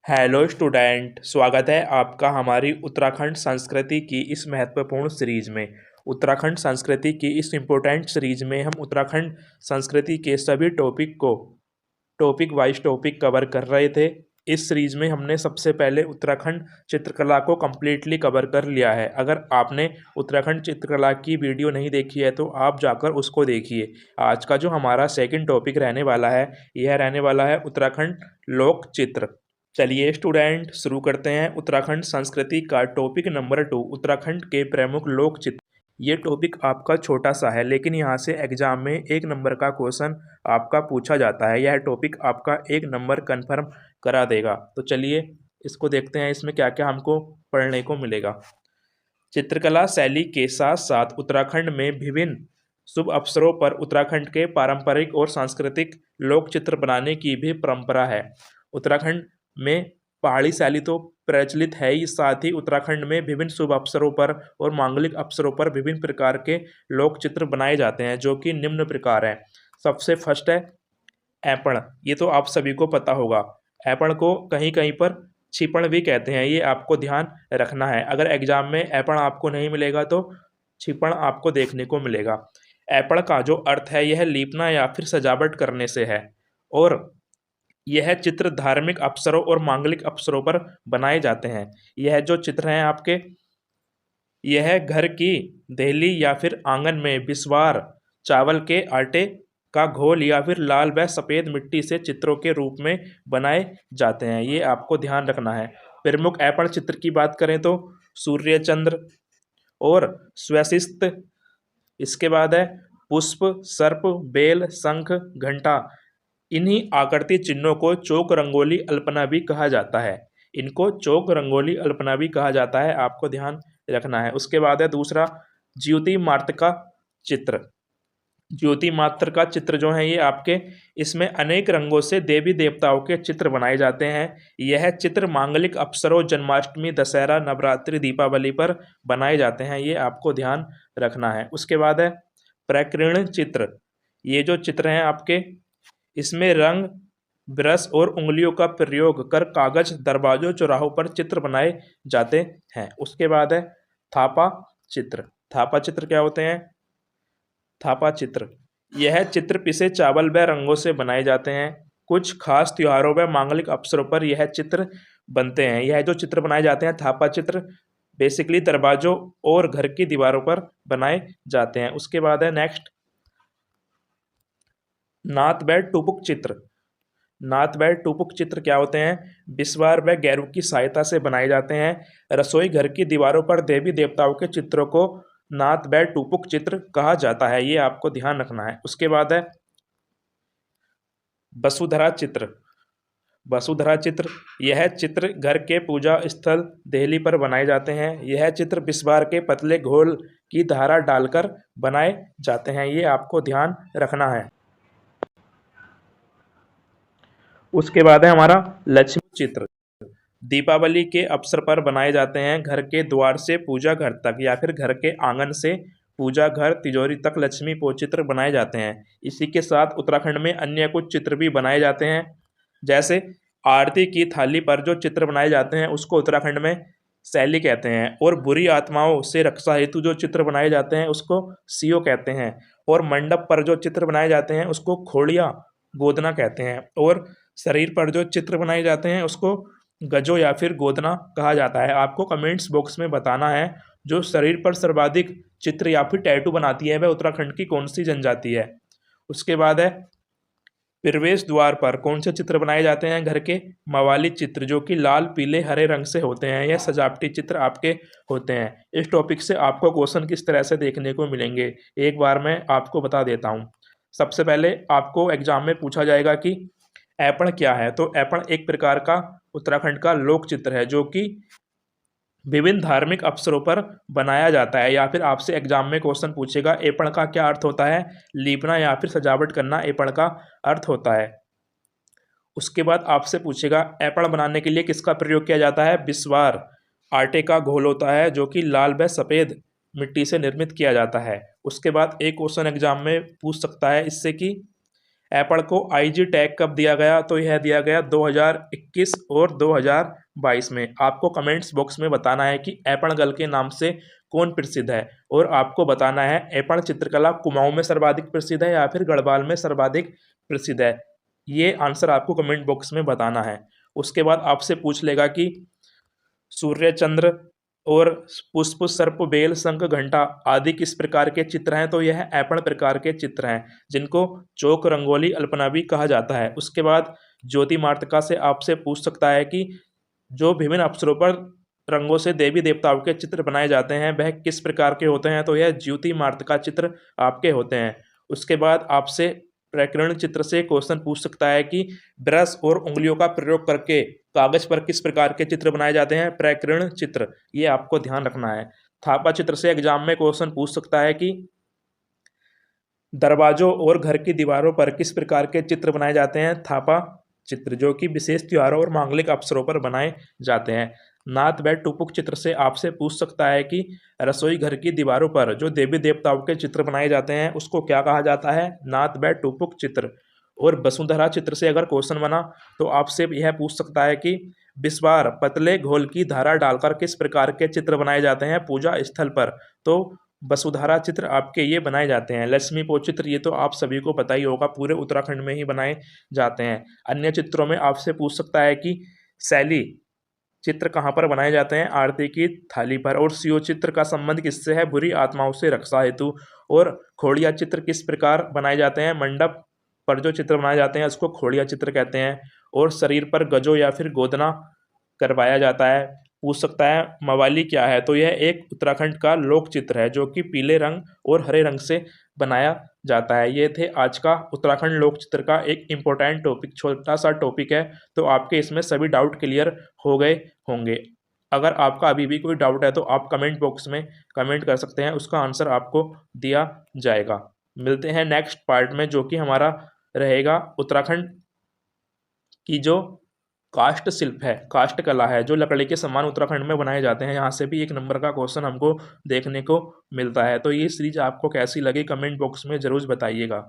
Hello student, स्वागत है आपका हमारी उत्तराखंड संस्कृति की इस महत्वपूर्ण सीरीज में। उत्तराखंड संस्कृति की इस इम्पोर्टेंट सीरीज में हम उत्तराखंड संस्कृति के सभी टॉपिक वाइज टॉपिक कवर कर रहे थे। इस सीरीज में हमने सबसे पहले उत्तराखंड चित्रकला को कम्प्लीटली कवर कर लिया है। अगर आपने उत्तराखंड चित्रकला की वीडियो नहीं देखी है तो आप जाकर उसको देखिए। आज का जो हमारा सेकंड टॉपिक रहने वाला है, यह रहने वाला है उत्तराखंड लोक चित्र। चलिए स्टूडेंट, शुरू करते हैं उत्तराखंड संस्कृति का टॉपिक नंबर 2, उत्तराखंड के प्रमुख लोक चित्र। ये टॉपिक आपका छोटा सा है, लेकिन यहाँ से एग्जाम में 1 नंबर का क्वेश्चन आपका पूछा जाता है। यह टॉपिक आपका 1 नंबर कन्फर्म करा देगा। तो चलिए इसको देखते हैं, इसमें क्या क्या हमको पढ़ने को मिलेगा। चित्रकला शैली के साथ साथ उत्तराखंड में विभिन्न शुभ अवसरों पर उत्तराखंड के पारंपरिक और सांस्कृतिक लोक चित्र बनाने की भी परंपरा है। उत्तराखंड में पहाड़ी शैली तो प्रचलित है ही, साथ ही उत्तराखंड में विभिन्न शुभ अवसरों पर और मांगलिक अवसरों पर विभिन्न प्रकार के लोक चित्र बनाए जाते हैं, जो कि निम्न प्रकार हैं। सबसे फर्स्ट है ऐपण। ये तो आप सभी को पता होगा। ऐपण को कहीं कहीं पर छिपण भी कहते हैं, ये आपको ध्यान रखना है। अगर एग्जाम में ऐपण आपको नहीं मिलेगा तो छिपण आपको देखने को मिलेगा। ऐपण का जो अर्थ है, यह लीपना या फिर सजावट करने से है, और यह चित्र धार्मिक अवसरों और मांगलिक अवसरों पर बनाए जाते हैं। यह जो चित्र हैं आपके, यह घर की देहली या फिर आंगन में बिस्वार, चावल के आटे का घोल या फिर लाल व सफ़ेद मिट्टी से चित्रों के रूप में बनाए जाते हैं। ये आपको ध्यान रखना है। प्रमुख ऐपण चित्र की बात करें तो सूर्य चंद्र और स्वशिस्त, इसके बाद है पुष्प, सर्प, बेल, शंख, घंटा। इन्हीं आकृति चिन्हों को चौक रंगोली अल्पना भी कहा जाता है। इनको चौक रंगोली अल्पना भी कहा जाता है, आपको ध्यान रखना है। उसके बाद है दूसरा ज्योति मात्र का चित्र। ज्योति मात्र का चित्र जो है ये आपके, इसमें अनेक रंगों से देवी देवताओं के चित्र बनाए जाते हैं। यह चित्र मांगलिक अवसरों, जन्माष्टमी, दशहरा, नवरात्रि, दीपावली पर बनाए जाते हैं। ये आपको ध्यान रखना है। उसके बाद है प्रकीर्ण चित्र। ये जो चित्र हैं आपके, इसमें रंग, ब्रश और उंगलियों का प्रयोग कर कागज, दरवाजों, चौराहों पर चित्र बनाए जाते हैं। उसके बाद है थापा चित्र। थापा चित्र क्या होते हैं? थापा चित्र, यह चित्र पिसे चावल व रंगों से बनाए जाते हैं। कुछ खास त्योहारों व मांगलिक अवसरों पर यह चित्र बनते हैं। यह जो चित्र बनाए जाते हैं थापा चित्र, बेसिकली दरवाजों और घर की दीवारों पर बनाए जाते हैं। उसके बाद है नेक्स्ट नाथ व टुपुक चित्र। नाथ व टुपुक चित्र क्या होते हैं? बिस्वार व गैरू की सहायता से बनाए जाते हैं। रसोई घर की दीवारों पर देवी देवताओं के चित्रों को नाथ व टुपुक चित्र कहा जाता है। ये आपको ध्यान रखना है। उसके बाद है वसुधरा चित्र। वसुधरा चित्र, यह चित्र घर के पूजा स्थल देहली पर बनाए जाते हैं। यह चित्र बिस्वार के पतले घोल की धारा डालकर बनाए जाते हैं। ये आपको ध्यान रखना है। उसके बाद है हमारा लक्ष्मी चित्र। दीपावली के अवसर पर बनाए जाते हैं। घर के द्वार से पूजा घर तक या फिर घर के आंगन से पूजा घर, तिजोरी तक लक्ष्मी पो चित्र बनाए जाते हैं। इसी के साथ उत्तराखंड में अन्य कुछ चित्र भी बनाए जाते हैं, जैसे आरती की थाली पर जो चित्र बनाए जाते हैं उसको उत्तराखंड में शैली कहते हैं, और बुरी आत्माओं से रक्षा हेतु जो चित्र बनाए जाते हैं उसको सियो कहते हैं, और मंडप पर जो चित्र बनाए जाते हैं उसको खोड़िया गोदना कहते हैं, और शरीर पर जो चित्र बनाए जाते हैं उसको गजो या फिर गोदना कहा जाता है। आपको कमेंट्स बॉक्स में बताना है जो शरीर पर सर्वाधिक चित्र या फिर टैटू बनाती है वह उत्तराखंड की कौन सी जनजाति है। उसके बाद है प्रवेश द्वार पर कौन से चित्र बनाए जाते हैं? घर के मवाली चित्र, जो कि लाल, पीले, हरे रंग से होते हैं। यह सजावटी चित्र आपके होते हैं। इस टॉपिक से आपको क्वेश्चन किस तरह से देखने को मिलेंगे, एक बार मैं आपको बता देता हूँ। सबसे पहले आपको एग्जाम में पूछा जाएगा कि ऐपण क्या है। तो ऐपण एक प्रकार का उत्तराखंड का लोक चित्र है, जो कि विभिन्न धार्मिक अवसरों पर बनाया जाता है। या फिर आपसे एग्जाम में क्वेश्चन पूछेगा ऐपण का क्या अर्थ होता है? लीपना या फिर सजावट करना ऐपण का अर्थ होता है। उसके बाद आपसे पूछेगा ऐपण बनाने के लिए किसका प्रयोग किया जाता है? बिस्वार, आटे का घोल होता है, जो कि लाल व सफ़ेद मिट्टी से निर्मित किया जाता है। उसके बाद एक क्वेश्चन एग्जाम में पूछ सकता है इससे कि एप्पल को आईजी टैग कब दिया गया? तो यह दिया गया 2021 और 2022 में। आपको कमेंट्स बॉक्स में बताना है कि एप्पल गर्ल के नाम से कौन प्रसिद्ध है, और आपको बताना है एप्पल चित्रकला कुमाऊं में सर्वाधिक प्रसिद्ध है या फिर गढ़वाल में सर्वाधिक प्रसिद्ध है। ये आंसर आपको कमेंट बॉक्स में बताना है। उसके बाद आपसे पूछ लेगा कि सूर्य चंद्र और पुष्प सर्प बेल शंख घंटा आदि किस प्रकार के चित्र हैं? तो यह ऐपण प्रकार के चित्र हैं, जिनको चौक रंगोली अल्पना भी कहा जाता है। उसके बाद ज्योति मार्तिका से आपसे पूछ सकता है कि जो विभिन्न अवसरों पर रंगों से देवी देवताओं के चित्र बनाए जाते हैं वह किस प्रकार के होते हैं? तो यह ज्योति मार्तिका चित्र आपके होते हैं। उसके बाद आपसे प्रकीर्ण चित्र से क्वेश्चन पूछ सकता है कि ब्रश और उंगलियों का प्रयोग करके कागज पर किस प्रकार के चित्र बनाए जाते हैं? प्रकीर्ण चित्र। ये आपको ध्यान रखना है। थापा चित्र से एग्जाम में क्वेश्चन पूछ सकता है कि दरवाजों और घर की दीवारों पर किस प्रकार के चित्र बनाए जाते हैं? थापा चित्र, जो कि विशेष त्योहारों और मांगलिक अवसरों पर बनाए जाते हैं। नाथ व टुपुक चित्र से आपसे पूछ सकता है कि रसोई घर की दीवारों पर जो देवी देवताओं के चित्र बनाए जाते हैं उसको क्या कहा जाता है? नाथ व टुपुक चित्र। और वसुंधरा चित्र से अगर क्वेश्चन बना तो आपसे यह पूछ सकता है कि विस्वार पतले घोल की धारा डालकर किस प्रकार के चित्र बनाए जाते हैं पूजा स्थल पर? तो वसुधारा चित्र आपके ये बनाए जाते हैं। लक्ष्मी पो चित्र, ये तो आप सभी को पता ही होगा, पूरे उत्तराखंड में ही बनाए जाते हैं। अन्य चित्रों में आपसे पूछ सकता है कि शैली चित्र कहाँ पर बनाए जाते हैं? आरती की थाली पर। और शिव चित्र का संबंध किससे है? बुरी आत्माओं से रक्षा हेतु। और खोड़िया चित्र किस प्रकार बनाए जाते हैं? मंडप पर जो चित्र बनाए जाते हैं उसको खोड़िया चित्र कहते हैं। और शरीर पर गजो या फिर गोदना करवाया जाता है। पूछ सकता है मवाली क्या है? तो यह एक उत्तराखंड का लोक चित्र है जो कि पीले रंग और हरे रंग से बनाया जाता है। ये थे आज का उत्तराखंड लोक चित्र का एक इम्पोर्टेंट टॉपिक, छोटा सा टॉपिक है। तो आपके इसमें सभी डाउट क्लियर हो गए होंगे। अगर आपका अभी भी कोई डाउट है तो आप कमेंट बॉक्स में कमेंट कर सकते हैं, उसका आंसर आपको दिया जाएगा। मिलते हैं नेक्स्ट पार्ट में, जो कि हमारा रहेगा उत्तराखंड की जो काष्ठ शिल्प है, काष्ठ कला है, जो लकड़ी के सामान उत्तराखंड में बनाए जाते हैं। यहाँ से भी एक नंबर का क्वेश्चन हमको देखने को मिलता है। तो ये सीरीज आपको कैसी लगी कमेंट बॉक्स में ज़रूर बताइएगा।